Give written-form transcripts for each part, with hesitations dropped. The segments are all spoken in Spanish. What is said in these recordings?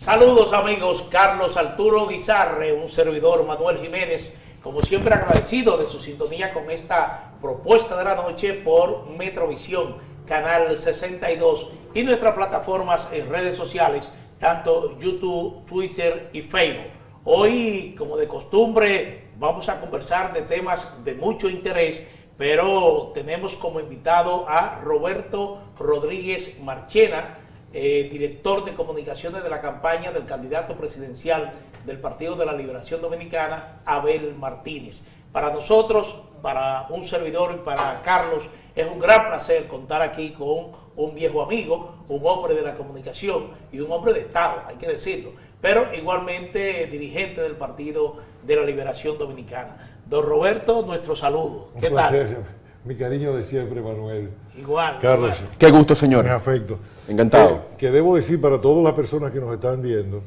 Saludos amigos, Carlos Arturo Guizarre, un servidor Manuel Jiménez, como siempre agradecido de su sintonía con esta propuesta de la noche por Metrovisión, Canal 62 y nuestras plataformas en redes sociales, tanto YouTube, Twitter y Facebook. Hoy, como de costumbre, vamos a conversar de temas de mucho interés, pero tenemos como invitado a Roberto Rodríguez Marchena, director de comunicaciones de la campaña del candidato presidencial del Partido de la Liberación Dominicana, Abel Martínez. Para nosotros, para un servidor y para Carlos, es un gran placer contar aquí con un viejo amigo, un hombre de la comunicación y un hombre de Estado, hay que decirlo, pero igualmente dirigente del Partido de la Liberación Dominicana. Don Roberto, nuestro saludo. ¿Qué tal? Mi cariño de siempre, Manuel. Igual. Carlos. Igual. Qué gusto, señor. Mi afecto. Encantado. Que debo decir para todas las personas que nos están viendo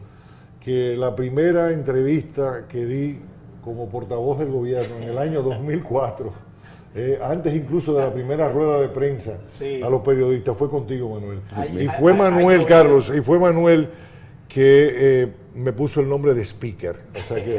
que la primera entrevista que di como portavoz del gobierno en el año 2004, antes incluso de la primera rueda de prensa a los periodistas, fue contigo, Manuel. Y fue Manuel, Carlos, y fue Manuel que me puso el nombre de speaker. O sea que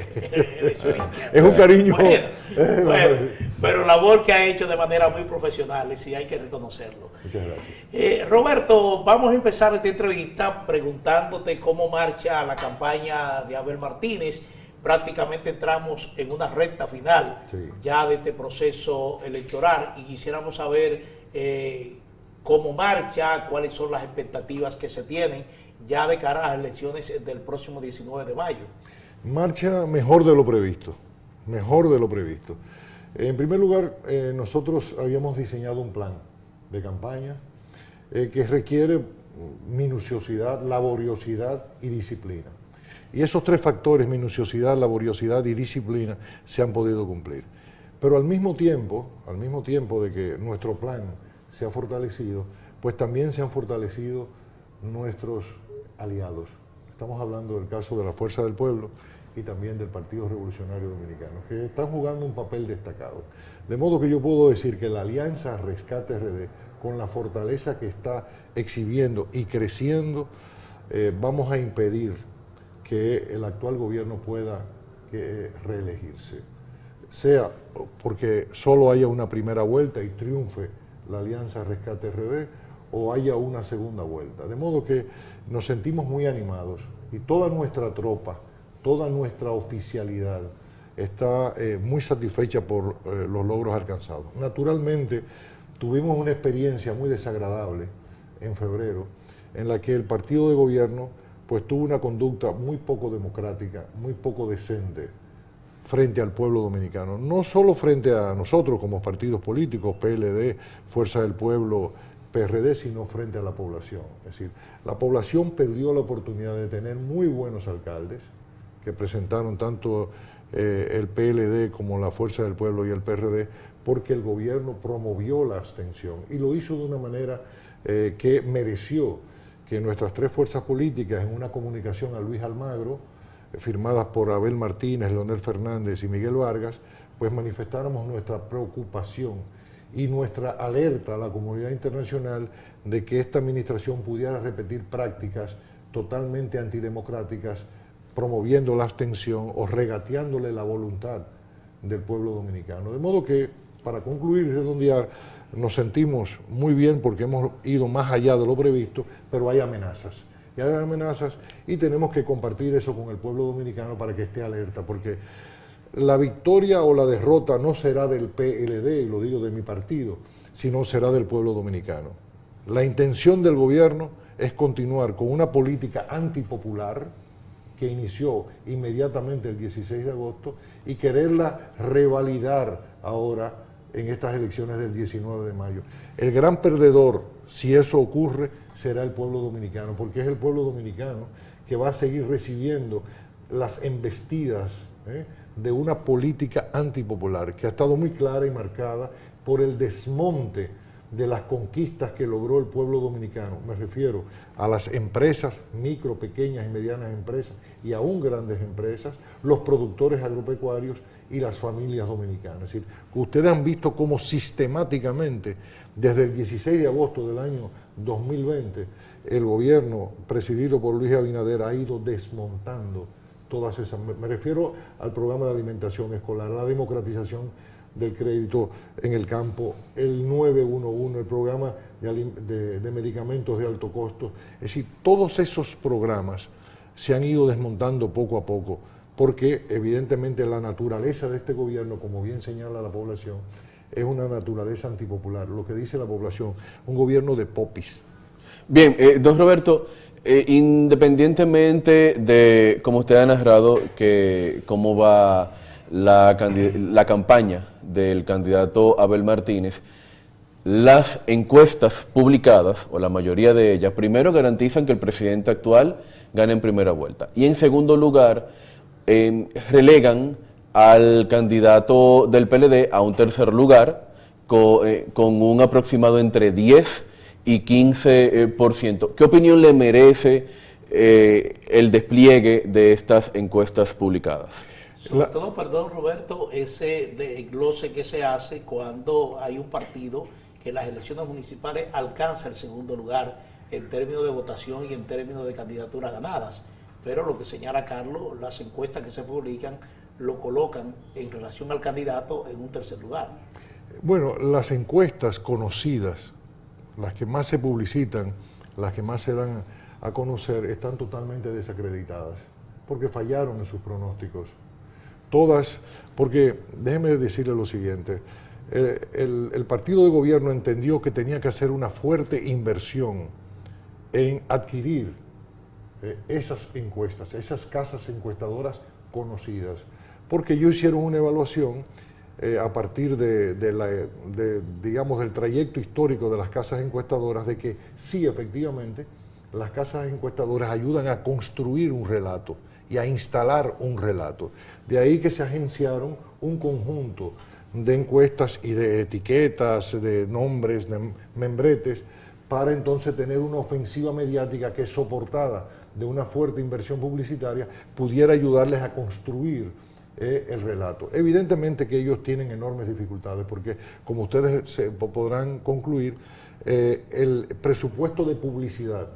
es un cariño. Bueno, pero labor que ha hecho de manera muy profesional y sí hay que reconocerlo. Muchas gracias. Roberto, vamos a empezar esta entrevista preguntándote cómo marcha la campaña de Abel Martínez. Prácticamente entramos en una recta final ya de este proceso electoral y quisiéramos saber cómo marcha, cuáles son las expectativas que se tienen ya de cara a las elecciones del próximo 19 de mayo. Marcha mejor de lo previsto, mejor de lo previsto. En primer lugar, nosotros habíamos diseñado un plan de campaña que requiere minuciosidad, laboriosidad y disciplina. Y esos tres factores, minuciosidad, laboriosidad y disciplina, se han podido cumplir. Pero al mismo tiempo de que nuestro plan se ha fortalecido, pues también se han fortalecido nuestros aliados. Estamos hablando del caso de la Fuerza del Pueblo y también del Partido Revolucionario Dominicano, que están jugando un papel destacado. De modo que yo puedo decir que la Alianza Rescate RD, con la fortaleza que está exhibiendo y creciendo, vamos a impedir que el actual gobierno pueda reelegirse. Sea porque solo haya una primera vuelta y triunfe la Alianza Rescate RD, o haya una segunda vuelta. De modo que nos sentimos muy animados y toda nuestra tropa, toda nuestra oficialidad está muy satisfecha por los logros alcanzados. Naturalmente, tuvimos una experiencia muy desagradable en febrero, en la que el partido de gobierno pues tuvo una conducta muy poco democrática, muy poco decente frente al pueblo dominicano. No solo frente a nosotros como partidos políticos, PLD, Fuerza del Pueblo, PRD, sino frente a la población. Es decir, la población perdió la oportunidad de tener muy buenos alcaldes que presentaron tanto el PLD como la Fuerza del Pueblo y el PRD, porque el gobierno promovió la abstención y lo hizo de una manera que mereció que nuestras tres fuerzas políticas, en una comunicación a Luis Almagro, firmadas por Abel Martínez, Leonel Fernández y Miguel Vargas, pues manifestáramos nuestra preocupación y nuestra alerta a la comunidad internacional de que esta administración pudiera repetir prácticas totalmente antidemocráticas, promoviendo la abstención o regateándole la voluntad del pueblo dominicano. De modo que, para concluir y redondear, nos sentimos muy bien porque hemos ido más allá de lo previsto, pero hay amenazas. Y hay amenazas y tenemos que compartir eso con el pueblo dominicano para que esté alerta, porque la victoria o la derrota no será del PLD, y lo digo de mi partido, sino será del pueblo dominicano. La intención del gobierno es continuar con una política antipopular que inició inmediatamente el 16 de agosto y quererla revalidar ahora en estas elecciones del 19 de mayo. El gran perdedor, si eso ocurre, será el pueblo dominicano, porque es el pueblo dominicano que va a seguir recibiendo las embestidas de una política antipopular que ha estado muy clara y marcada por el desmonte de las conquistas que logró el pueblo dominicano. Me refiero a las empresas, micro, pequeñas y medianas empresas y aún grandes empresas, los productores agropecuarios y las familias dominicanas. Es decir, que ustedes han visto cómo sistemáticamente, desde el 16 de agosto del año 2020, el gobierno presidido por Luis Abinader ha ido desmontando todas esas, me refiero al programa de alimentación escolar, la democratización del crédito en el campo, el 911, el programa de medicamentos de alto costo. Es decir, todos esos programas se han ido desmontando poco a poco, porque evidentemente la naturaleza de este gobierno, como bien señala la población, es una naturaleza antipopular. Lo que dice la población, un gobierno de popis. Bien, don Roberto, independientemente de, como usted ha narrado, que cómo va la campaña del candidato Abel Martínez, las encuestas publicadas, o la mayoría de ellas, primero garantizan que el presidente actual gane en primera vuelta, y en segundo lugar, relegan al candidato del PLD a un tercer lugar, con un aproximado entre 10 y 15%. ¿Qué opinión le merece el despliegue de estas encuestas publicadas? Sobre todo, perdón Roberto, ese desglose que se hace cuando hay un partido que en las elecciones municipales alcanza el segundo lugar en términos de votación y en términos de candidaturas ganadas. Pero lo que señala Carlos, las encuestas que se publican lo colocan en relación al candidato en un tercer lugar. Bueno, las encuestas conocidas, las que más se publicitan, las que más se dan a conocer, están totalmente desacreditadas, porque fallaron en sus pronósticos. Todas, porque déjeme decirle lo siguiente, el partido de gobierno entendió que tenía que hacer una fuerte inversión en adquirir esas encuestas, esas casas encuestadoras conocidas, porque ellos hicieron una evaluación a partir digamos, del trayecto histórico de las casas encuestadoras, de que sí, efectivamente, las casas encuestadoras ayudan a construir un relato y a instalar un relato. De ahí que se agenciaron un conjunto de encuestas y de etiquetas, de nombres, de membretes, para entonces tener una ofensiva mediática que, soportada de una fuerte inversión publicitaria, pudiera ayudarles a construir el relato. Evidentemente que ellos tienen enormes dificultades, porque como ustedes podrán concluir, el presupuesto de publicidad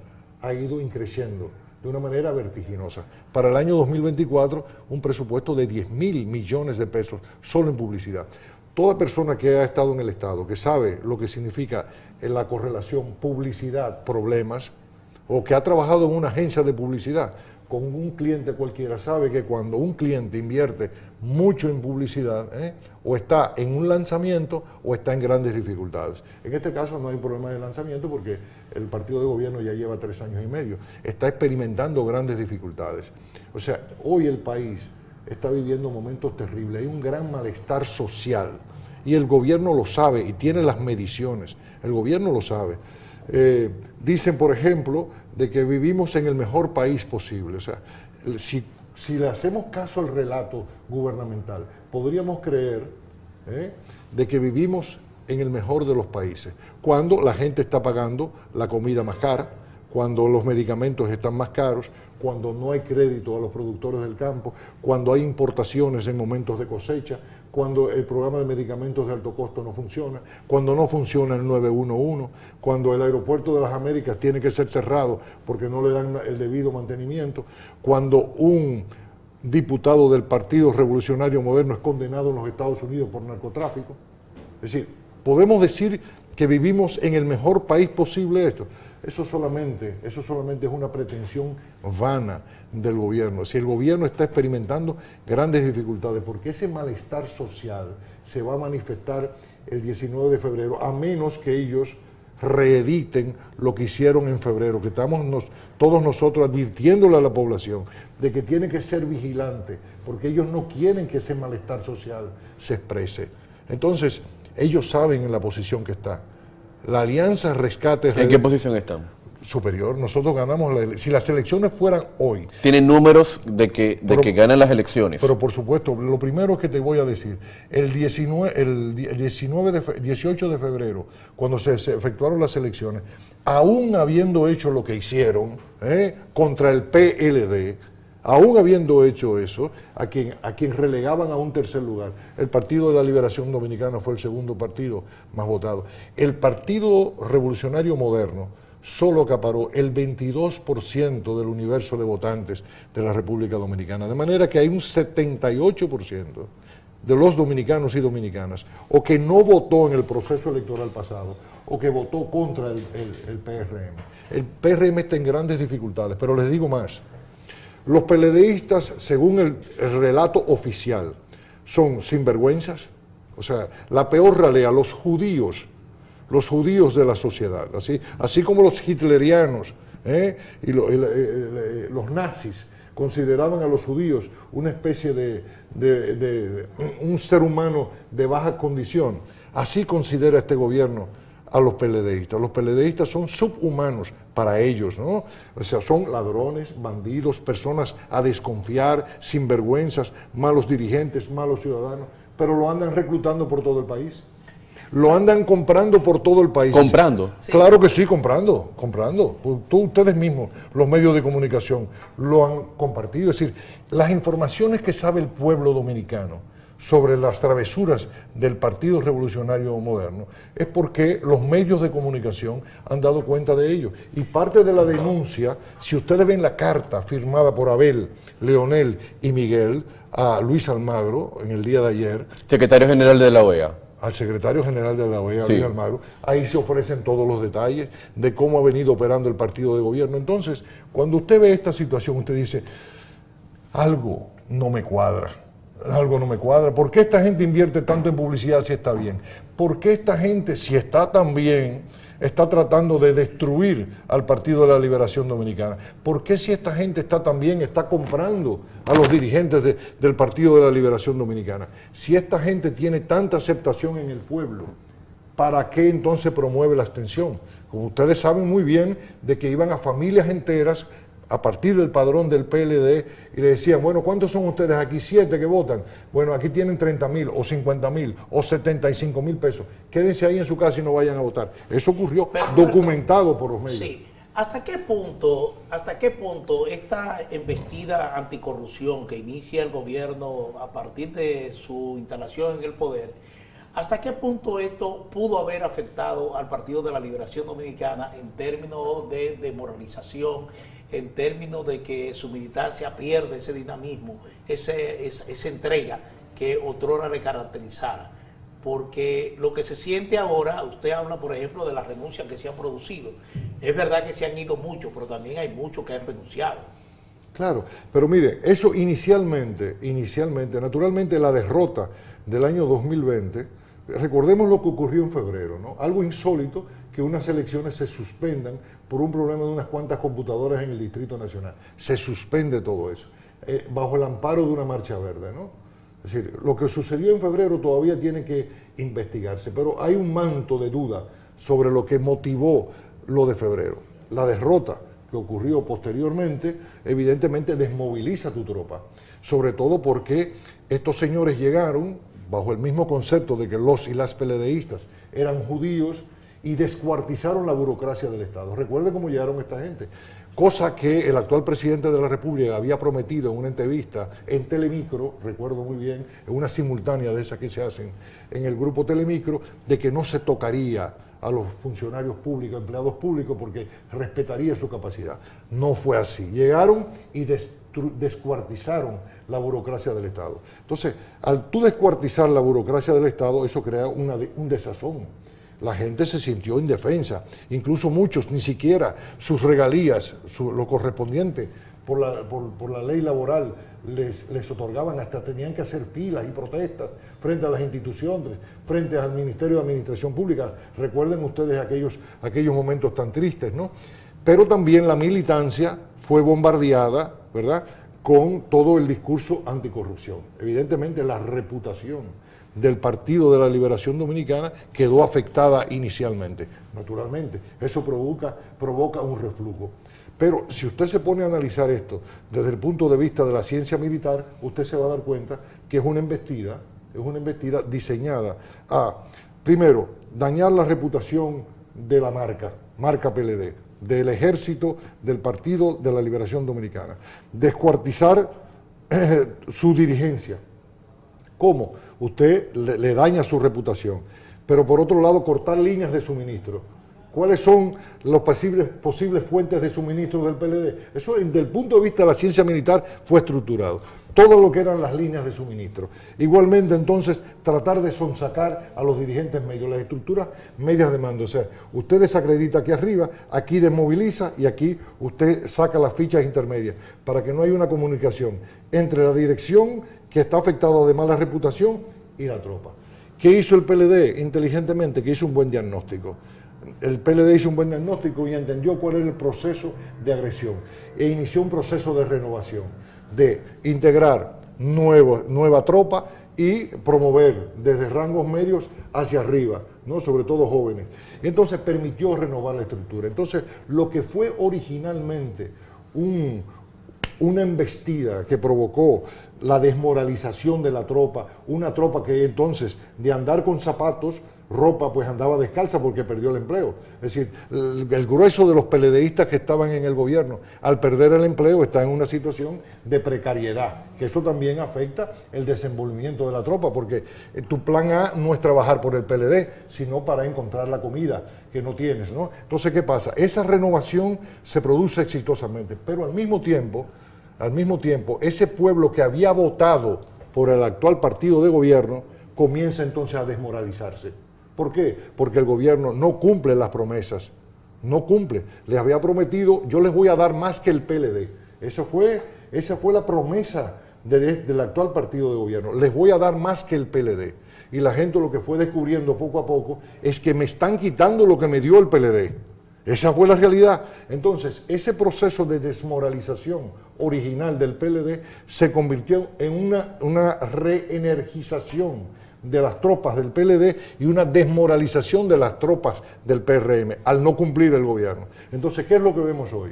ha ido increciendo de una manera vertiginosa. Para el año 2024, un presupuesto de 10.000 millones de pesos solo en publicidad. Toda persona que ha estado en el Estado, que sabe lo que significa la correlación publicidad-problemas, o que ha trabajado en una agencia de publicidad con un cliente cualquiera, sabe que cuando un cliente invierte mucho en publicidad, o está en un lanzamiento o está en grandes dificultades. En este caso no hay un problema de lanzamiento, porque el partido de gobierno ya lleva 3 años y medio, está experimentando grandes dificultades. O sea, hoy el país está viviendo momentos terribles, hay un gran malestar social, y el gobierno lo sabe y tiene las mediciones, el gobierno lo sabe. Dicen, por ejemplo, de que vivimos en el mejor país posible. O sea, si le hacemos caso al relato gubernamental, podríamos creer de que vivimos en el mejor de los países, cuando la gente está pagando la comida más cara, cuando los medicamentos están más caros, cuando no hay crédito a los productores del campo, cuando hay importaciones en momentos de cosecha, cuando el programa de medicamentos de alto costo no funciona, cuando no funciona el 911, cuando el aeropuerto de las Américas tiene que ser cerrado porque no le dan el debido mantenimiento, cuando un diputado del Partido Revolucionario Moderno es condenado en los Estados Unidos por narcotráfico. Es decir, podemos decir que vivimos en el mejor país posible esto. Eso solamente es una pretensión vana del gobierno. Si el gobierno está experimentando grandes dificultades, porque ese malestar social se va a manifestar el 19 de febrero, a menos que ellos reediten lo que hicieron en febrero, que estamos todos nosotros advirtiéndole a la población de que tiene que ser vigilante, porque ellos no quieren que ese malestar social se exprese. Entonces, ellos saben en la posición que está. La Alianza Rescate... ¿En qué posición están? Superior. Nosotros ganamos, si las elecciones fueran hoy... ¿Tienen números de que ganan las elecciones? Pero por supuesto, lo primero que te voy a decir, el 18 de febrero, cuando se efectuaron las elecciones, aún habiendo hecho lo que hicieron contra el PLD, aún habiendo hecho eso, a quien relegaban a un tercer lugar. El Partido de la Liberación Dominicana fue el segundo partido más votado. El Partido Revolucionario Moderno solo acaparó el 22% del universo de votantes de la República Dominicana. De manera que hay un 78% de los dominicanos y dominicanas, o que no votó en el proceso electoral pasado, o que votó contra el PRM. El PRM está en grandes dificultades, pero les digo más. Los PLDistas, según el relato oficial, son sinvergüenzas, o sea, la peor ralea, los judíos de la sociedad, así como los hitlerianos y los nazis consideraban a los judíos una especie de un ser humano de baja condición, así considera este gobierno a los PLDistas. Los PLDistas son subhumanos para ellos, ¿no? O sea, son ladrones, bandidos, personas a desconfiar, sinvergüenzas, malos dirigentes, malos ciudadanos, pero lo andan reclutando por todo el país. Lo andan comprando por todo el país. ¿Comprando? Sí. Claro que sí, comprando. Ustedes mismos, los medios de comunicación, lo han compartido. Es decir, las informaciones que sabe el pueblo dominicano sobre las travesuras del Partido Revolucionario Moderno es porque los medios de comunicación han dado cuenta de ello. Y parte de la denuncia, si ustedes ven la carta firmada por Abel, Leonel y Miguel a Luis Almagro en el día de ayer, secretario general de la OEA, al secretario general de la OEA, sí, Luis Almagro, ahí se ofrecen todos los detalles de cómo ha venido operando el partido de gobierno. Entonces, cuando usted ve esta situación, usted dice, algo no me cuadra. Algo no me cuadra. ¿Por qué esta gente invierte tanto en publicidad si está bien? ¿Por qué esta gente, si está tan bien, está tratando de destruir al Partido de la Liberación Dominicana? ¿Por qué si esta gente está tan bien, está comprando a los dirigentes del Partido de la Liberación Dominicana? Si esta gente tiene tanta aceptación en el pueblo, ¿para qué entonces promueve la abstención? Como ustedes saben muy bien de que iban a familias enteras a partir del padrón del PLD y le decían, bueno, ¿cuántos son ustedes aquí? 7 que votan. Bueno, aquí tienen 30.000 o 50.000 o 75.000 pesos. Quédense ahí en su casa y no vayan a votar. Eso ocurrió, documentado por los medios. Sí. ¿Hasta qué punto esta embestida anticorrupción que inicia el gobierno a partir de su instalación en el poder, hasta qué punto esto pudo haber afectado al Partido de la Liberación Dominicana en términos de demoralización, en términos de que su militancia pierde ese dinamismo, esa entrega que otrora le caracterizara? Porque lo que se siente ahora, usted habla por ejemplo de las renuncias que se han producido, es verdad que se han ido muchos, pero también hay muchos que han renunciado. Claro, pero mire, eso inicialmente, naturalmente la derrota del año 2020, recordemos lo que ocurrió en febrero, ¿no? Algo insólito, que unas elecciones se suspendan por un problema de unas cuantas computadoras en el Distrito Nacional. Se suspende todo eso, bajo el amparo de una marcha verde, ¿no? Es decir, lo que sucedió en febrero todavía tiene que investigarse, pero hay un manto de duda sobre lo que motivó lo de febrero. La derrota que ocurrió posteriormente, evidentemente desmoviliza a tu tropa, sobre todo porque estos señores llegaron bajo el mismo concepto de que los y las PLDistas eran judíos y descuartizaron la burocracia del Estado. Recuerden cómo llegaron esta gente, cosa que el actual presidente de la República había prometido en una entrevista en Telemicro, recuerdo muy bien, en una simultánea de esas que se hacen en el grupo Telemicro, de que no se tocaría a los funcionarios públicos, empleados públicos, porque respetaría su capacidad. No fue así. Llegaron y descuartizaron la burocracia del Estado. Entonces, al tú descuartizar la burocracia del Estado, eso crea un desazón. La gente se sintió indefensa, incluso muchos ni siquiera sus regalías, lo correspondiente por la ley laboral les otorgaban, hasta tenían que hacer filas y protestas frente a las instituciones, frente al Ministerio de Administración Pública. Recuerden ustedes aquellos momentos tan tristes, ¿no? Pero también la militancia fue bombardeada, ¿verdad?, con todo el discurso anticorrupción. Evidentemente la reputación del Partido de la Liberación Dominicana quedó afectada inicialmente. Naturalmente, eso provoca un reflujo. Pero si usted se pone a analizar esto desde el punto de vista de la ciencia militar, usted se va a dar cuenta que es una embestida diseñada a, primero, dañar la reputación de la marca PLD, del ejército del Partido de la Liberación Dominicana, descuartizar su dirigencia. ¿Cómo? Usted le daña su reputación, pero por otro lado cortar líneas de suministro. ¿Cuáles son las posibles fuentes de suministro del PLD? Eso, desde el punto de vista de la ciencia militar, fue estructurado. Todo lo que eran las líneas de suministro. Igualmente, entonces, tratar de sonsacar a los dirigentes medios, las estructuras medias de mando. O sea, usted desacredita aquí arriba, aquí desmoviliza y aquí usted saca las fichas intermedias para que no haya una comunicación entre la dirección que está afectada de mala reputación y la tropa. ¿Qué hizo el PLD? Inteligentemente, que hizo un buen diagnóstico. El PLD hizo un buen diagnóstico y entendió cuál era el proceso de agresión e inició un proceso de renovación, de integrar nueva tropa y promover desde rangos medios hacia arriba, ¿no? Sobre todo jóvenes. Entonces permitió renovar la estructura. Entonces, lo que fue originalmente una embestida que provocó la desmoralización de la tropa, una tropa que entonces de andar con zapatos, ropa, pues andaba descalza porque perdió el empleo. Es decir, el grueso de los PLDistas que estaban en el gobierno, al perder el empleo, está en una situación de precariedad, que eso también afecta el desenvolvimiento de la tropa, porque tu plan A no es trabajar por el PLD, sino para encontrar la comida que no tienes, ¿no? Entonces, ¿qué pasa? Esa renovación se produce exitosamente, pero al mismo tiempo, ese pueblo que había votado por el actual partido de gobierno comienza entonces a desmoralizarse. ¿Por qué? Porque el gobierno no cumple las promesas, no cumple. Les había prometido, yo les voy a dar más que el PLD. Esa fue la promesa del actual partido de gobierno. Les voy a dar más que el PLD. Y la gente lo que fue descubriendo poco a poco es que me están quitando lo que me dio el PLD. Esa fue la realidad. Entonces, ese proceso de desmoralización original del PLD se convirtió en una reenergización de las tropas del PLD y una desmoralización de las tropas del PRM al no cumplir el gobierno. Entonces, ¿qué es lo que vemos hoy?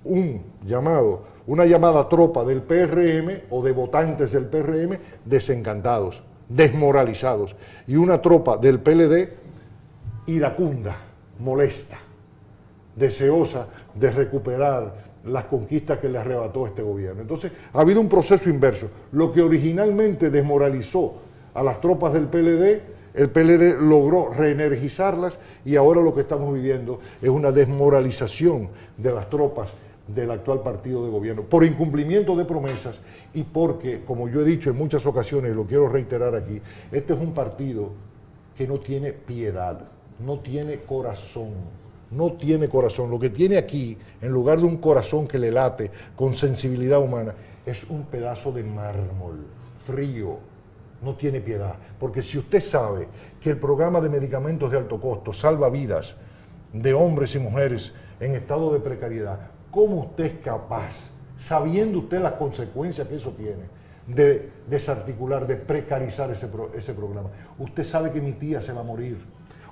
Una llamada tropa del PRM o de votantes del PRM desencantados, desmoralizados, y una tropa del PLD iracunda, molesta, deseosa de recuperar las conquistas que le arrebató este gobierno. Entonces, ha habido un proceso inverso. Lo que originalmente desmoralizó a las tropas del PLD, el PLD logró reenergizarlas y ahora lo que estamos viviendo es una desmoralización de las tropas del actual partido de gobierno por incumplimiento de promesas y porque, como yo he dicho en muchas ocasiones y lo quiero reiterar aquí, este es un partido que no tiene piedad, no tiene corazón. No tiene corazón. Lo que tiene aquí, en lugar de un corazón que le late con sensibilidad humana, es un pedazo de mármol frío. No tiene piedad. Porque si usted sabe que el programa de medicamentos de alto costo salva vidas de hombres y mujeres en estado de precariedad, ¿cómo usted es capaz, sabiendo usted las consecuencias que eso tiene, de desarticular, de precarizar ese programa? Usted sabe que mi tía se va a morir.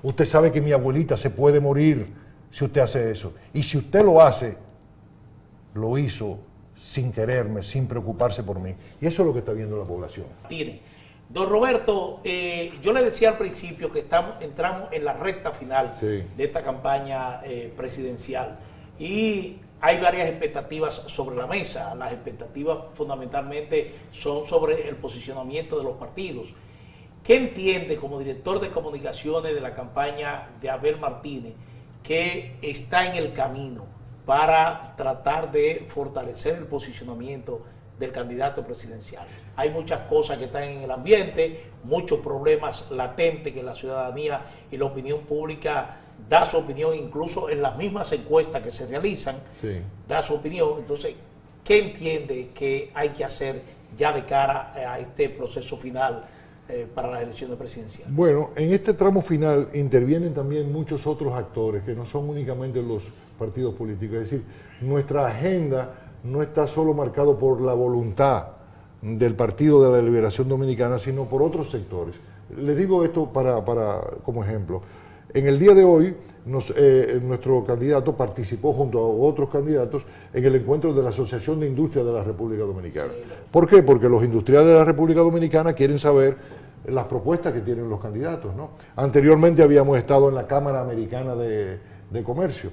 Usted sabe que mi abuelita se puede morir si usted hace eso. Y si usted lo hace, lo hizo sin quererme, sin preocuparse por mí. Y eso es lo que está viendo la población. Don Roberto, yo le decía al principio que entramos en la recta final de esta campaña presidencial y hay varias expectativas sobre la mesa. Las expectativas fundamentalmente son sobre el posicionamiento de los partidos. ¿Qué entiende como director de comunicaciones de la campaña de Abel Martínez que está en el camino para tratar de fortalecer el posicionamiento del candidato presidencial? Hay muchas cosas que están en el ambiente, muchos problemas latentes que la ciudadanía y la opinión pública da su opinión, incluso en las mismas encuestas que se realizan, da su opinión. Entonces, ¿qué entiende que hay que hacer ya de cara a este proceso final para las elecciones presidenciales? Bueno, en este tramo final intervienen también muchos otros actores que no son únicamente los partidos políticos. Es decir, nuestra agenda no está solo marcado por la voluntad del Partido de la Liberación Dominicana, sino por otros sectores. Les digo esto como ejemplo. En el día de hoy, nuestro candidato participó junto a otros candidatos en el encuentro de la Asociación de Industria de la República Dominicana. ¿Por qué? Porque los industriales de la República Dominicana quieren saber las propuestas que tienen los candidatos, ¿no? Anteriormente habíamos estado en la Cámara Americana de Comercio.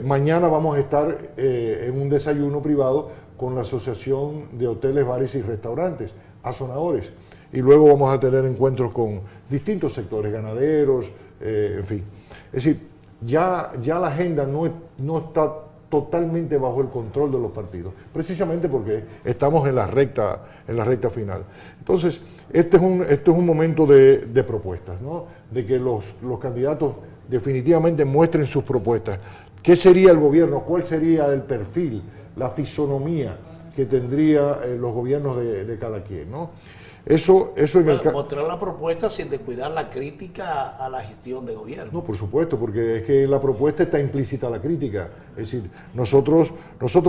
Mañana vamos a estar en un desayuno privado con la Asociación de Hoteles, Bares y Restaurantes, Azonadores. Y luego vamos a tener encuentros con distintos sectores, ganaderos, en fin. Es decir, ya la agenda no está totalmente bajo el control de los partidos, precisamente porque estamos en la recta final. Entonces, este es un momento de propuestas, ¿no? De que los candidatos definitivamente muestren sus propuestas. ¿Qué sería el gobierno? ¿Cuál sería el perfil, la fisonomía que tendría los gobiernos de cada quien, ¿no? Eso en el caso... Mostrar la propuesta sin descuidar la crítica a la gestión de gobierno. No, por supuesto, porque es que en la propuesta está implícita la crítica. Es decir, nosotros,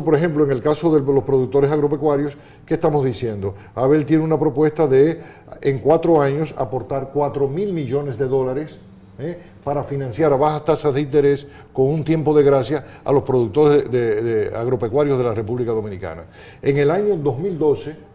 por ejemplo, en el caso de los productores agropecuarios, ¿qué estamos diciendo? Abel tiene una propuesta de, en 4 años, aportar 4.000 millones de dólares para financiar a bajas tasas de interés con un tiempo de gracia a los productores de agropecuarios de la República Dominicana. En el año 2012,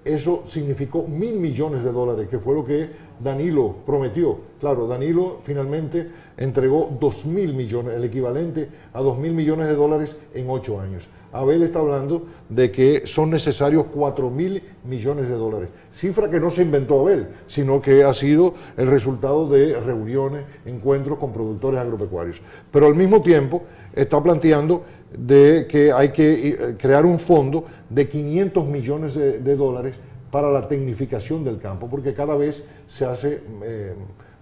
eso significó 1.000 millones de dólares, que fue lo que Danilo prometió. Claro, Danilo finalmente entregó 2.000 millones, el equivalente a 2.000 millones de dólares en 8 años. Abel está hablando de que son necesarios 4.000 millones de dólares. Cifra que no se inventó Abel, sino que ha sido el resultado de reuniones, encuentros con productores agropecuarios. Pero al mismo tiempo está planteando de que hay que crear un fondo de 500 millones de dólares para la tecnificación del campo, porque cada vez se hace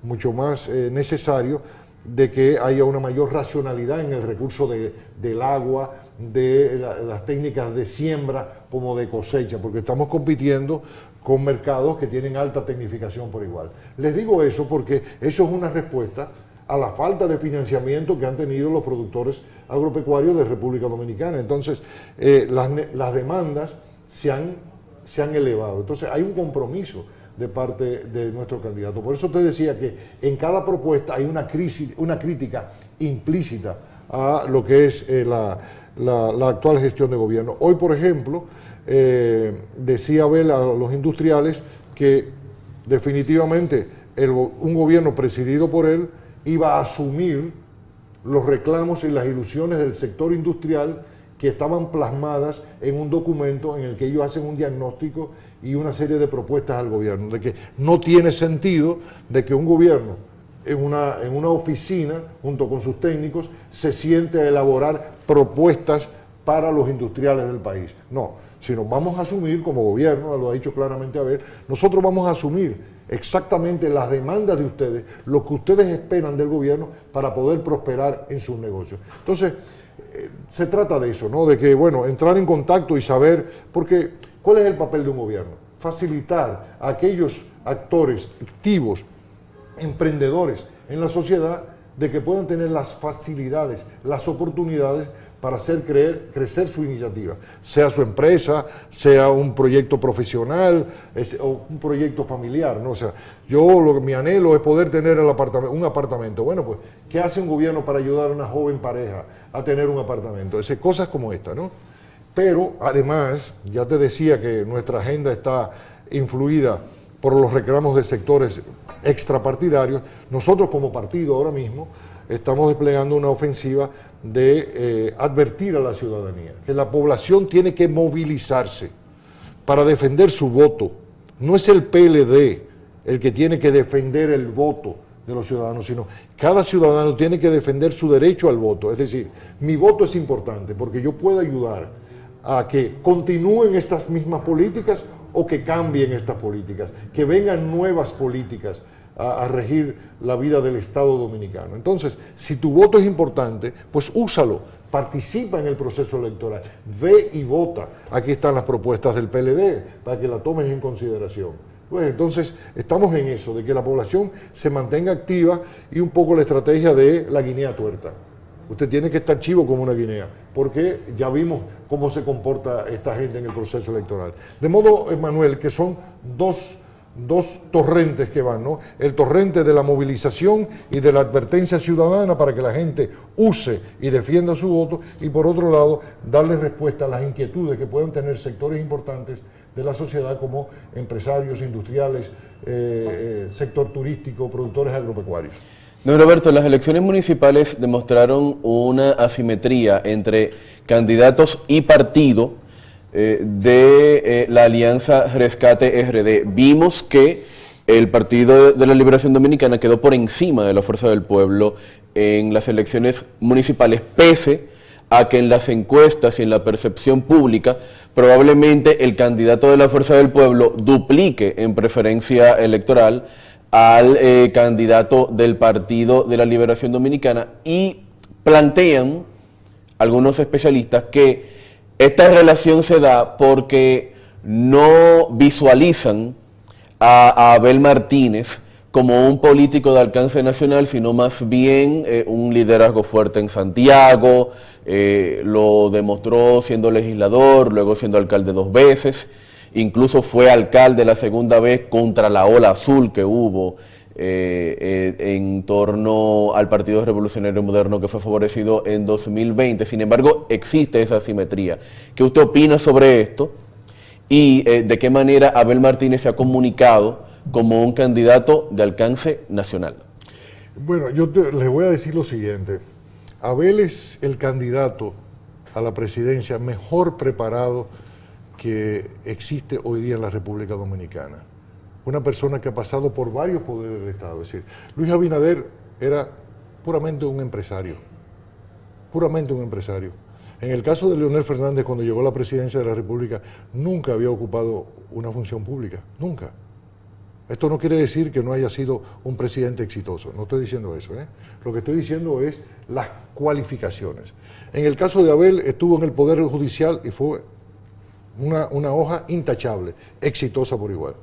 mucho más necesario de que haya una mayor racionalidad en el recurso del agua, de las técnicas de siembra como de cosecha, porque estamos compitiendo con mercados que tienen alta tecnificación por igual. Les digo eso porque eso es una respuesta a la falta de financiamiento que han tenido los productores agropecuarios de República Dominicana. Entonces, las demandas se han elevado. Entonces, hay un compromiso de parte de nuestro candidato. Por eso te decía que en cada propuesta hay una crítica implícita a lo que es la actual gestión de gobierno. Hoy, por ejemplo, decía Abel a los industriales que definitivamente un gobierno presidido por él iba a asumir los reclamos y las ilusiones del sector industrial que estaban plasmadas en un documento en el que ellos hacen un diagnóstico y una serie de propuestas al gobierno, de que no tiene sentido de que un gobierno en una oficina, junto con sus técnicos, se siente a elaborar propuestas para los industriales del país. No, sino vamos a asumir como gobierno, lo ha dicho claramente Abel, nosotros vamos a asumir exactamente las demandas de ustedes, lo que ustedes esperan del gobierno para poder prosperar en sus negocios. Entonces, se trata de eso, ¿no? De que, bueno, entrar en contacto y saber, porque ¿cuál es el papel de un gobierno? Facilitar a aquellos actores activos, emprendedores en la sociedad, de que puedan tener las facilidades, las oportunidades para hacer crecer su iniciativa, sea su empresa, sea un proyecto profesional o un proyecto familiar, ¿no? O sea, mi anhelo es poder tener un apartamento. Bueno, pues, ¿qué hace un gobierno para ayudar a una joven pareja a tener un apartamento? Cosas como esta, ¿no? Pero, además, ya te decía que nuestra agenda está influida por los reclamos de sectores extrapartidarios. Nosotros como partido ahora mismo estamos desplegando una ofensiva de advertir a la ciudadanía que la población tiene que movilizarse para defender su voto. No es el PLD el que tiene que defender el voto de los ciudadanos, sino cada ciudadano tiene que defender su derecho al voto. Es decir, mi voto es importante porque yo puedo ayudar a que continúen estas mismas políticas o que cambien estas políticas, que vengan nuevas políticas a regir la vida del Estado dominicano. Entonces, si tu voto es importante, pues úsalo, participa en el proceso electoral, ve y vota. Aquí están las propuestas del PLD para que la tomes en consideración. Pues entonces, estamos en eso, de que la población se mantenga activa y un poco la estrategia de la guinea tuerta. Usted tiene que estar chivo como una guinea, porque ya vimos cómo se comporta esta gente en el proceso electoral. De modo, Manuel, que son dos torrentes que van, ¿no? El torrente de la movilización y de la advertencia ciudadana para que la gente use y defienda su voto, y por otro lado, darle respuesta a las inquietudes que puedan tener sectores importantes de la sociedad como empresarios, industriales, sector turístico, productores agropecuarios. Don Roberto, las elecciones municipales demostraron una asimetría entre candidatos y partido de la Alianza Rescate RD. Vimos que el Partido de la Liberación Dominicana quedó por encima de la Fuerza del Pueblo en las elecciones municipales, pese a que en las encuestas y en la percepción pública probablemente el candidato de la Fuerza del Pueblo duplique en preferencia electoral al candidato del Partido de la Liberación Dominicana, y plantean algunos especialistas que esta relación se da porque no visualizan a Abel Martínez como un político de alcance nacional, sino más bien un liderazgo fuerte en Santiago. Lo demostró siendo legislador, luego siendo alcalde 2 veces, incluso fue alcalde la segunda vez contra la ola azul que hubo en torno al Partido Revolucionario Moderno, que fue favorecido en 2020. Sin embargo, existe esa asimetría. ¿Qué usted opina sobre esto? Y de qué manera Abel Martínez se ha comunicado como un candidato de alcance nacional. Bueno, les voy a decir lo siguiente. Abel es el candidato a la presidencia mejor preparado que existe hoy día en la República Dominicana. Una persona que ha pasado por varios poderes del Estado. Es decir, Luis Abinader era puramente un empresario. Puramente un empresario. En el caso de Leonel Fernández, cuando llegó a la presidencia de la República, nunca había ocupado una función pública, nunca. Esto no quiere decir que no haya sido un presidente exitoso, no estoy diciendo eso, ¿eh? Lo que estoy diciendo es las cualificaciones. En el caso de Abel, estuvo en el Poder Judicial y fue una hoja intachable, exitosa por igual.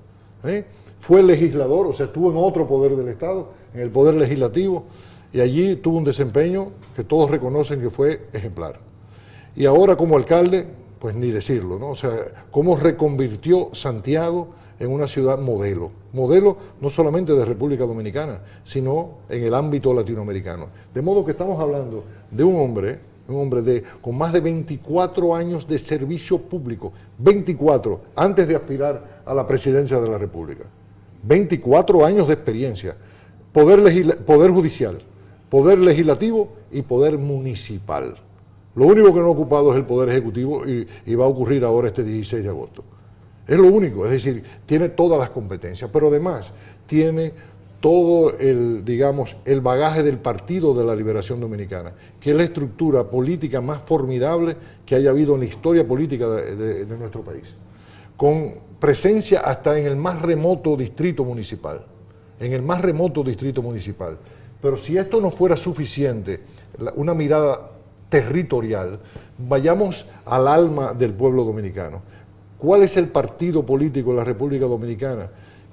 Fue legislador, o sea, estuvo en otro poder del Estado, en el Poder Legislativo, y allí tuvo un desempeño que todos reconocen que fue ejemplar. Y ahora como alcalde, pues ni decirlo, ¿no? O sea, cómo reconvirtió Santiago en una ciudad modelo. Modelo no solamente de República Dominicana, sino en el ámbito latinoamericano. De modo que estamos hablando de un hombre con más de 24 años de servicio público, 24, antes de aspirar a la presidencia de la República. 24 años de experiencia, poder judicial, poder legislativo y poder municipal. Lo único que no ha ocupado es el Poder Ejecutivo y va a ocurrir ahora este 16 de agosto. Es lo único, es decir, tiene todas las competencias, pero además tiene todo el bagaje del Partido de la Liberación Dominicana, que es la estructura política más formidable que haya habido en la historia política de nuestro país, con presencia hasta en el más remoto distrito municipal, Pero si esto no fuera suficiente, una mirada territorial, vayamos al alma del pueblo dominicano. ¿Cuál es el partido político de la República Dominicana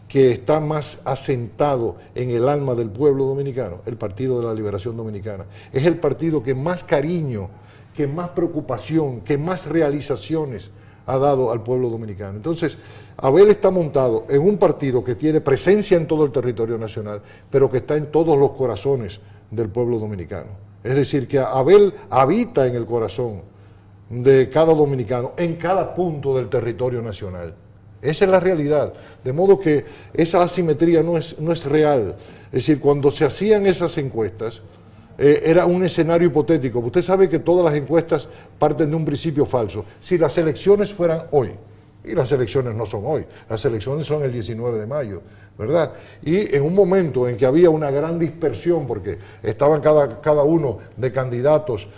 que está más asentado en el alma del pueblo dominicano? El Partido de la Liberación Dominicana. Es el partido que más cariño, que más preocupación, que más realizaciones ha dado al pueblo dominicano. Entonces, Abel está montado en un partido que tiene presencia en todo el territorio nacional, pero que está en todos los corazones del pueblo dominicano. Es decir, que Abel habita en el corazón de cada dominicano, en cada punto del territorio nacional. Esa es la realidad. De modo que esa asimetría no es real. Es decir, cuando se hacían esas encuestas, era un escenario hipotético. Usted sabe que todas las encuestas parten de un principio falso. Si las elecciones fueran hoy, y las elecciones no son hoy, las elecciones son el 19 de mayo, ¿verdad? Y en un momento en que había una gran dispersión, porque estaban cada uno de candidatos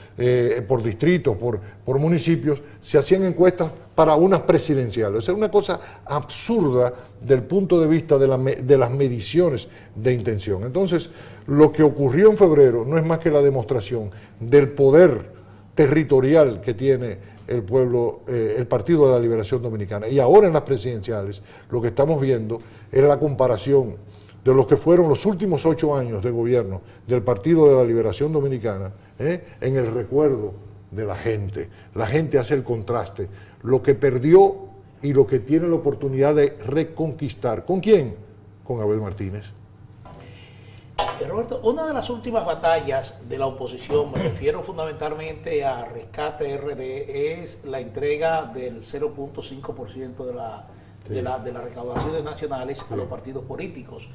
por distritos, por municipios, se hacían encuestas para unas presidenciales. O sea, una cosa absurda del punto de vista de las mediciones de intención. Entonces, lo que ocurrió en febrero no es más que la demostración del poder territorial que tiene el pueblo, el Partido de la Liberación Dominicana. Y ahora en las presidenciales lo que estamos viendo es la comparación de los que fueron los últimos 8 años de gobierno del Partido de la Liberación Dominicana en el recuerdo de la gente. La gente hace el contraste, lo que perdió y lo que tiene la oportunidad de reconquistar. ¿Con quién? Con Abel Martínez. Roberto, una de las últimas batallas de la oposición, me refiero fundamentalmente a Rescate RD, es la entrega del 0.5% de las recaudaciones nacionales a los partidos políticos.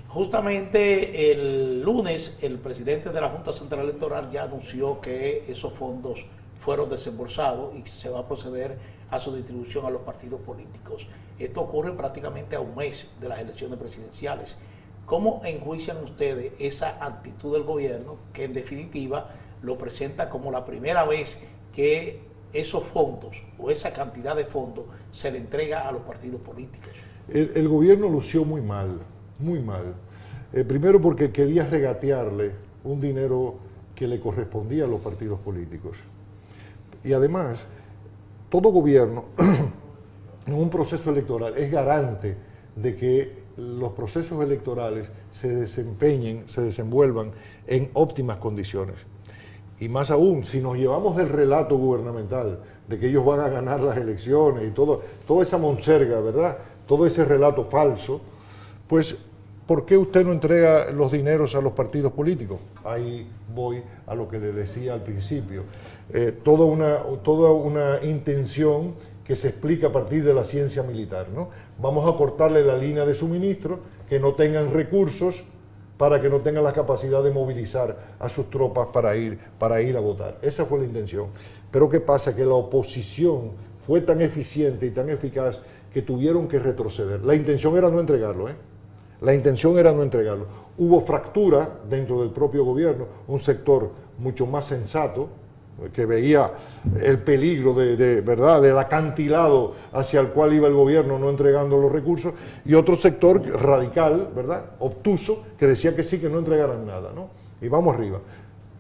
Justamente el lunes, el presidente de la Junta Central Electoral ya anunció que esos fondos fueron desembolsados y se va a proceder a su distribución a los partidos políticos. Esto ocurre prácticamente a un mes de las elecciones presidenciales. ¿Cómo enjuician ustedes esa actitud del gobierno que en definitiva lo presenta como la primera vez que esos fondos o esa cantidad de fondos se le entrega a los partidos políticos? El gobierno lució muy mal, muy mal. Primero porque quería regatearle un dinero que le correspondía a los partidos políticos. Y además, todo gobierno en un proceso electoral es garante de que los procesos electorales se desenvuelvan en óptimas condiciones. Y más aún, si nos llevamos del relato gubernamental de que ellos van a ganar las elecciones y toda esa monserga, ¿verdad? Todo ese relato falso, pues, ¿por qué usted no entrega los dineros a los partidos políticos? Ahí voy a lo que le decía al principio. Toda una intención que se explica a partir de la ciencia militar, ¿no? Vamos a cortarle la línea de suministro, que no tengan recursos, para que no tengan la capacidad de movilizar a sus tropas para ir a votar. Esa fue la intención. Pero ¿qué pasa? Que la oposición fue tan eficiente y tan eficaz que tuvieron que retroceder. La intención era no entregarlo, La intención era no entregarlo. Hubo fractura dentro del propio gobierno, un sector mucho más sensato, que veía el peligro ¿verdad?, del acantilado hacia el cual iba el gobierno no entregando los recursos, y otro sector radical, ¿verdad?, obtuso, que decía que sí, que no entregaran nada, ¿no? Y vamos arriba.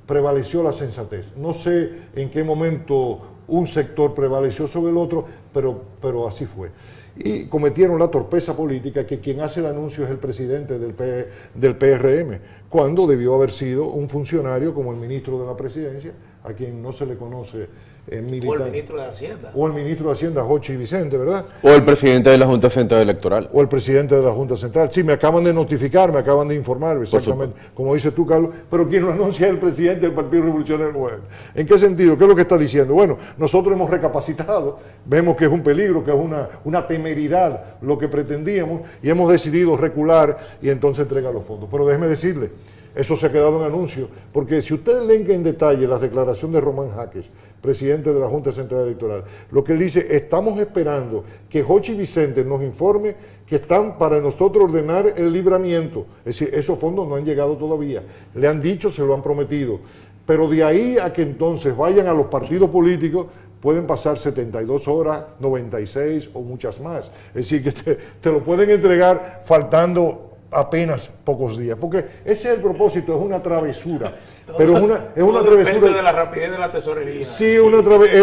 Prevaleció la sensatez. No sé en qué momento un sector prevaleció sobre el otro, pero así fue. Y cometieron la torpeza política que quien hace el anuncio es el presidente del PRM, cuando debió haber sido un funcionario como el ministro de la Presidencia, a quien no se le conoce militar. O el ministro de Hacienda. O el ministro de Hacienda, Jochi Vicente, ¿verdad? O el presidente de la Junta Central Electoral. O el presidente de la Junta Central. Sí, me acaban de notificar, me acaban de informar, exactamente, como dices tú, Carlos, pero quien lo anuncia es el presidente del Partido Revolucionario Nuevo. ¿En qué sentido? ¿Qué es lo que está diciendo? Bueno, nosotros hemos recapacitado, vemos que es un peligro, que es una temeridad lo que pretendíamos, y hemos decidido recular y entonces entregar los fondos. Pero déjeme decirle, eso se ha quedado en anuncio, porque si ustedes leen en detalle las declaraciones de Román Jaques, presidente de la Junta Central Electoral, lo que él dice: estamos esperando que Jochi Vicente nos informe que están para nosotros ordenar el libramiento. Es decir, esos fondos no han llegado todavía. Le han dicho, se lo han prometido. Pero de ahí a que entonces vayan a los partidos políticos, pueden pasar 72 horas, 96 o muchas más. Es decir, que te lo pueden entregar faltando apenas pocos días, porque ese es el propósito, es una travesura, pero es una travesura depende de la rapidez de la tesorería. Sí, es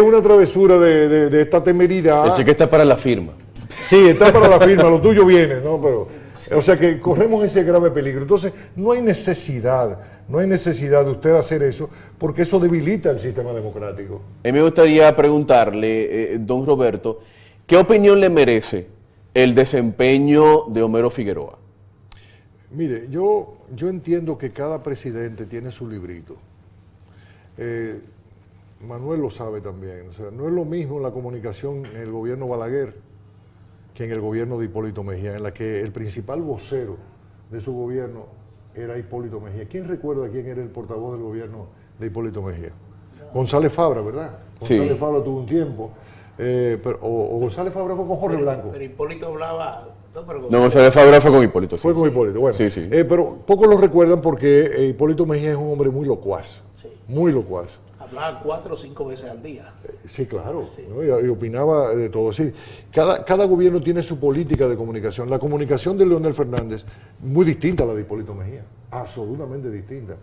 una travesura de esta temeridad. El cheque está para la firma. Sí, está para la firma, lo tuyo viene, ¿no? Pero, o sea que corremos ese grave peligro. Entonces, no hay necesidad de usted hacer eso, porque eso debilita el sistema democrático. A mí me gustaría preguntarle, don Roberto, ¿qué opinión le merece el desempeño de Homero Figueroa? Mire, yo entiendo que cada presidente tiene su librito. Manuel lo sabe también. O sea, no es lo mismo la comunicación en el gobierno Balaguer que en el gobierno de Hipólito Mejía, en la que el principal vocero de su gobierno era Hipólito Mejía. ¿Quién recuerda quién era el portavoz del gobierno de Hipólito Mejía? González Fabra, ¿verdad? González Fabra tuvo un tiempo. O González Fabra fue con Jorge Blanco. Pero Hipólito hablaba... No, González Fabra fue con Hipólito. Fue con Hipólito, bueno. Sí, sí. Pero pocos lo recuerdan porque Hipólito Mejía es un hombre muy locuaz. Sí. Muy locuaz. Hablaba 4 o 5 veces al día. Sí, claro. Sí. ¿No? Y opinaba de todo. Sí. Cada gobierno tiene su política de comunicación. La comunicación de Leonel Fernández, muy distinta a la de Hipólito Mejía. Absolutamente distinta.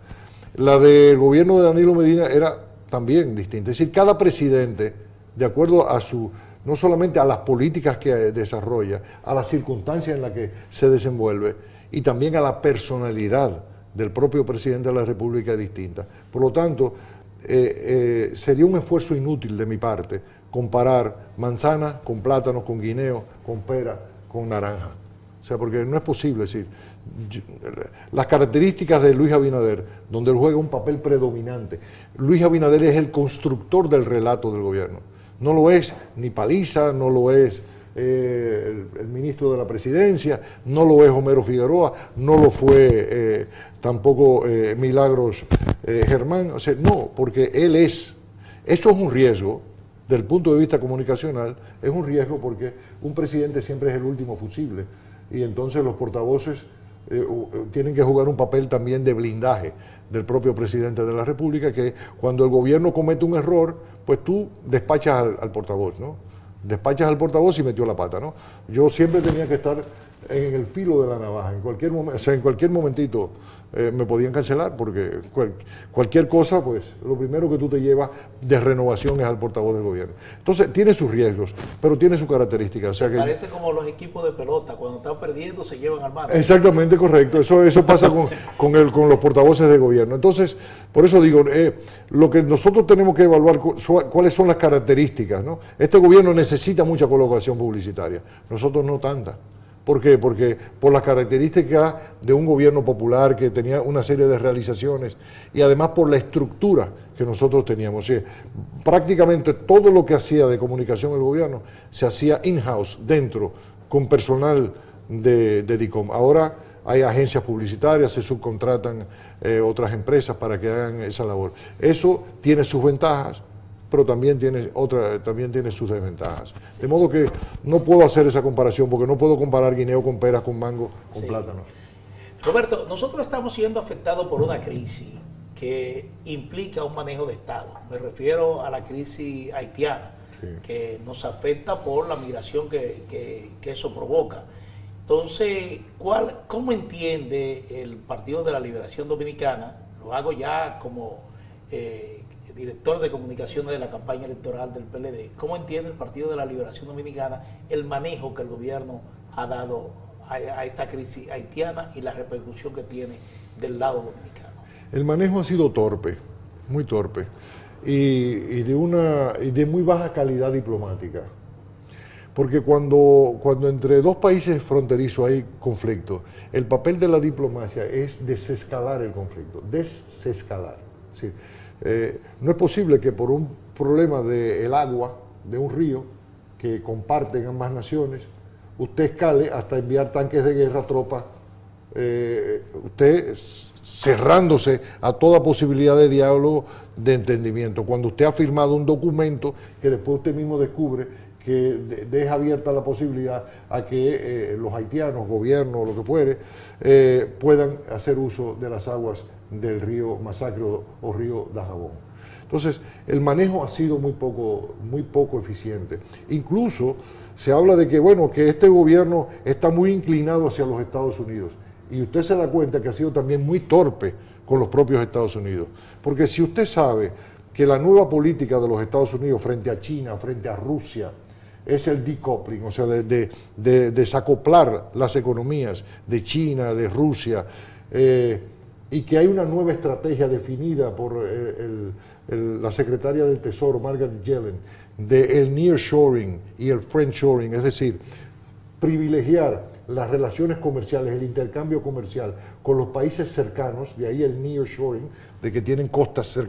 La del gobierno de Danilo Medina era también distinta. Es decir, cada presidente, de acuerdo a su... no solamente a las políticas que desarrolla, a las circunstancias en las que se desenvuelve y también a la personalidad del propio presidente de la República es distinta. Por lo tanto, sería un esfuerzo inútil de mi parte comparar manzana con plátano, con guineo, con pera, con naranja. O sea, porque no es posible decir, las características de Luis Abinader, donde él juega un papel predominante. Luis Abinader es el constructor del relato del gobierno. No lo es ni Paliza, no lo es el ministro de la Presidencia, no lo es Homero Figueroa, no lo fue tampoco Milagros Germán. O sea, no, porque él es Eso es un riesgo, del punto de vista comunicacional, es un riesgo porque un presidente siempre es el último fusible y entonces los portavoces tienen que jugar un papel también de blindaje del propio presidente de la República, que cuando el gobierno comete un error, pues tú despachas al portavoz, ¿no? Despachas al portavoz y metió la pata, ¿no? Yo siempre tenía que estar en el filo de la navaja, en cualquier momento, o sea, en cualquier momentito me podían cancelar, porque cualquier cosa, pues lo primero que tú te llevas de renovación es al portavoz del gobierno. Entonces tiene sus riesgos, pero tiene sus características. O sea que, parece como los equipos de pelota, cuando están perdiendo se llevan al mano. exactamente, correcto, eso pasa con los portavoces de gobierno. Entonces, por eso digo, lo que nosotros tenemos que evaluar, cuáles son las características, ¿no? Este gobierno necesita mucha colocación publicitaria, nosotros no tanta. ¿Por qué? Porque por las características de un gobierno popular que tenía una serie de realizaciones y además por la estructura que nosotros teníamos. O sea, prácticamente todo lo que hacía de comunicación el gobierno se hacía in-house, dentro, con personal de DICOM. Ahora hay agencias publicitarias, se subcontratan otras empresas para que hagan esa labor. Eso tiene sus ventajas, pero también tiene sus desventajas. De modo que no puedo hacer esa comparación, porque no puedo comparar guineo con peras, con mango, con plátano. Roberto, nosotros estamos siendo afectados por una crisis que implica un manejo de Estado. Me refiero a la crisis haitiana, que nos afecta por la migración que eso provoca. Entonces, ¿cómo entiende el Partido de la Liberación Dominicana? Lo hago ya como director de comunicaciones de la campaña electoral del PLD. ¿Cómo entiende el Partido de la Liberación Dominicana el manejo que el gobierno ha dado a esta crisis haitiana y la repercusión que tiene del lado dominicano? El manejo ha sido torpe, muy torpe, y de muy baja calidad diplomática. Porque cuando entre dos países fronterizos hay conflicto, el papel de la diplomacia es desescalar el conflicto, desescalar. ¿Sí? No es posible que por un problema del agua de un río que comparten ambas naciones, usted escale hasta enviar tanques de guerra, tropas, usted cerrándose a toda posibilidad de diálogo, de entendimiento, cuando usted ha firmado un documento que después usted mismo descubre que deja abierta la posibilidad a que los haitianos, gobierno o lo que fuere, puedan hacer uso de las aguas del río Masacre o río Dajabón. Entonces, el manejo ha sido muy poco eficiente. Incluso se habla de que, bueno, que este gobierno está muy inclinado hacia los Estados Unidos. Y usted se da cuenta que ha sido también muy torpe con los propios Estados Unidos. Porque si usted sabe que la nueva política de los Estados Unidos frente a China, frente a Rusia, es el decoupling, o sea, de desacoplar las economías de China, de Rusia, y que hay una nueva estrategia definida por la secretaria del Tesoro, Margaret Yellen, del nearshoring y el friendshoring, es decir, privilegiar las relaciones comerciales, el intercambio comercial con los países cercanos, de ahí el nearshoring, de que tienen costas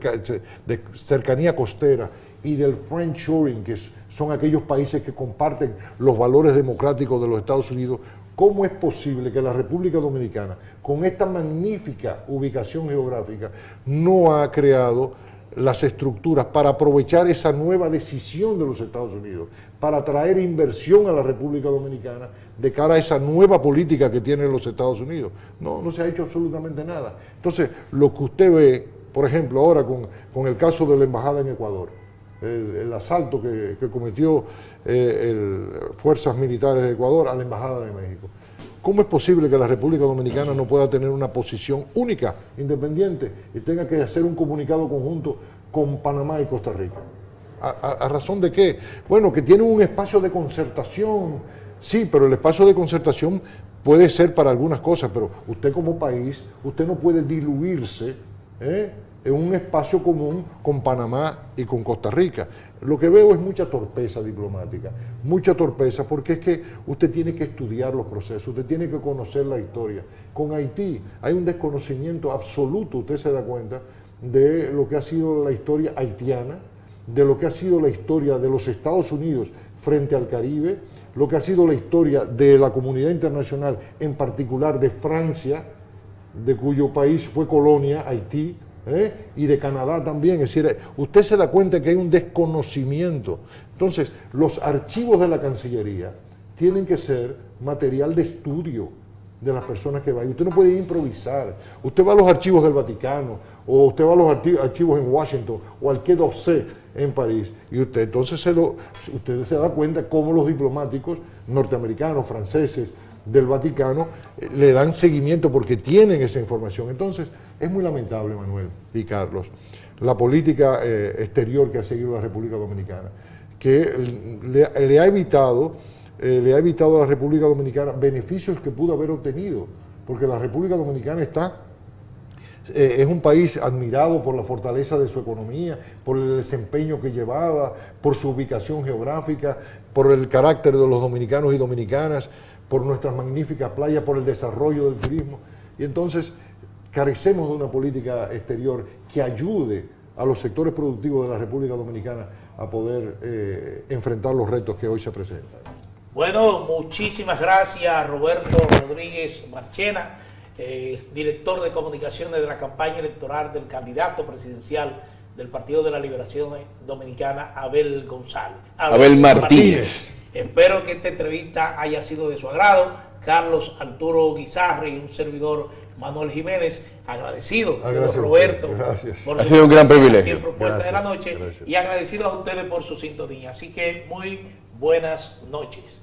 de cercanía costera, y del friendshoring, que son aquellos países que comparten los valores democráticos de los Estados Unidos. ¿Cómo es posible que la República Dominicana, con esta magnífica ubicación geográfica, no ha creado las estructuras para aprovechar esa nueva decisión de los Estados Unidos, para atraer inversión a la República Dominicana de cara a esa nueva política que tienen los Estados Unidos? No se ha hecho absolutamente nada. Entonces, lo que usted ve, por ejemplo, ahora con el caso de la embajada en Ecuador, el asalto que cometió fuerzas militares de Ecuador a la embajada de México. ¿Cómo es posible que la República Dominicana no pueda tener una posición única, independiente, y tenga que hacer un comunicado conjunto con Panamá y Costa Rica? ¿A razón de qué? Bueno, que tienen un espacio de concertación, sí, pero el espacio de concertación puede ser para algunas cosas, pero usted como país, usted no puede diluirse en un espacio común con Panamá y con Costa Rica. Lo que veo es mucha torpeza diplomática, mucha torpeza, porque es que usted tiene que estudiar los procesos, usted tiene que conocer la historia. Con Haití hay un desconocimiento absoluto, usted se da cuenta, de lo que ha sido la historia haitiana, de lo que ha sido la historia de los Estados Unidos frente al Caribe, lo que ha sido la historia de la comunidad internacional, en particular de Francia, de cuyo país fue colonia, Haití, y de Canadá también. Es decir, usted se da cuenta que hay un desconocimiento. Entonces, los archivos de la Cancillería tienen que ser material de estudio de las personas que vayan. Usted no puede improvisar. Usted va a los archivos del Vaticano, o usted va a los archivos en Washington, o al Quai d'Orsay en París, y usted entonces usted se da cuenta cómo los diplomáticos norteamericanos, franceses, del Vaticano, le dan seguimiento porque tienen esa información. Entonces, es muy lamentable, Manuel y Carlos, la política exterior que ha seguido la República Dominicana, que le ha evitado a la República Dominicana beneficios que pudo haber obtenido, porque la República Dominicana es un país admirado por la fortaleza de su economía, por el desempeño que llevaba, por su ubicación geográfica, por el carácter de los dominicanos y dominicanas, por nuestras magníficas playas, por el desarrollo del turismo. Y entonces carecemos de una política exterior que ayude a los sectores productivos de la República Dominicana a poder enfrentar los retos que hoy se presentan. Bueno, muchísimas gracias, Roberto Rodríguez Marchena, director de comunicaciones de la campaña electoral del candidato presidencial del Partido de la Liberación Dominicana, Abel Martínez. Espero que esta entrevista haya sido de su agrado. Carlos Arturo Guizarre y un servidor, Manuel Jiménez, agradecido de Roberto. Gracias. Ha sido un gran privilegio. En Propuesta de la Noche, y agradecido a ustedes por su sintonía. Así que muy buenas noches.